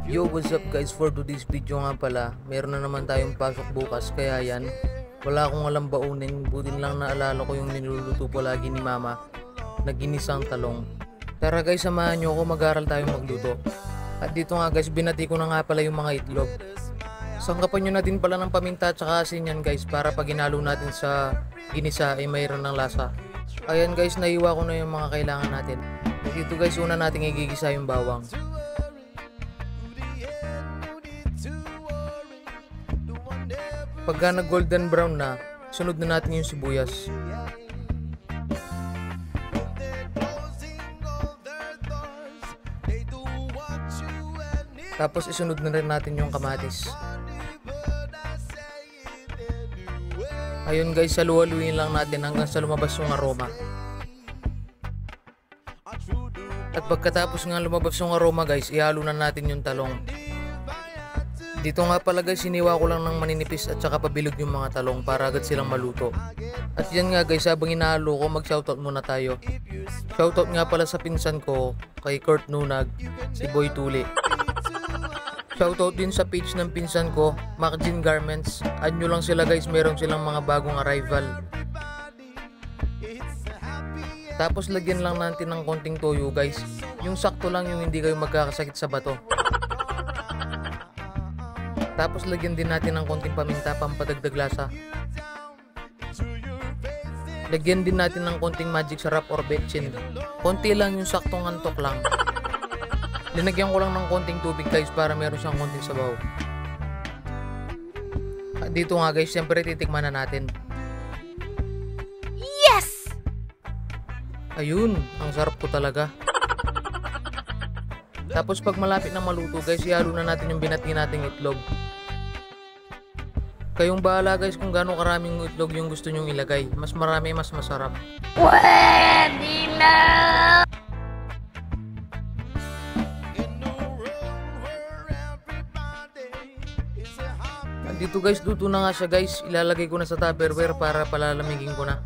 Yo, what's up guys? For today's video nga pala, meron na naman tayong pasok bukas, kaya yan, wala akong alam baunin, butin lang naalala ko yung niluluto palagi ni mama na ginisang talong. Tara guys, samahan nyo ako, mag-aral tayong magluto. At dito nga guys, binati ko na nga pala yung mga itlog. Sangkapan nyo na din pala ng paminta at saka asin yan guys, para pag ginalo natin sa ginisa ay mayroon ng lasa. Ayan guys, naiwa ko na yung mga kailangan natin. Dito guys, una nating igigisa yung bawang. Pagka nag golden brown na, sunod na natin yung sibuyas. Tapos isunod na rin natin yung kamatis. Ayun guys, saluhaluin lang natin hanggang sa lumabas yung aroma. At pagkatapos nga lumabas yung aroma guys, ihalo na natin yung talong. Dito nga pala guys, siniwa ko lang ng maninipis at saka pabilog yung mga talong para agad silang maluto. At yan nga guys, habang inahalo ko, mag-shoutout muna tayo. Shoutout nga pala sa pinsan ko, kay Kurt Nunag, si Boy Tuli. Shoutout din sa page ng pinsan ko, Macjin Garments. Add nyo lang sila guys, meron silang mga bagong arrival. Tapos lagyan lang natin ng konting toyo guys. Yung sakto lang, yung hindi kayo magkakasakit sa bato. Tapos lagyan din natin ng konting paminta, pampadagdag lasa. Lagyan din natin ng konting magic sarap or betchin. Konti lang, yung saktong antok lang. Linagyan ko lang ng konting tubig guys para meron siyang konting sabaw. At dito nga guys, siyempre titikman na natin. Yes! Ayun, ang sarap ko talaga. Tapos pag malapit na maluto guys, ihalo na natin yung binati nating itlog. Kayong bahala guys kung gaano karaming itlog yung gusto nyong ilagay. Mas marami, mas masarap. Pwede na! At dito guys, luto na nga siya guys. Ilalagay ko na sa tupperware para palalamigin ko na.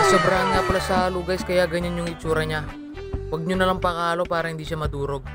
Sobrahan nga pala sa halo guys, kaya ganyan yung itsura niya. Huwag nyo na lang pakahalo para hindi siya madurog.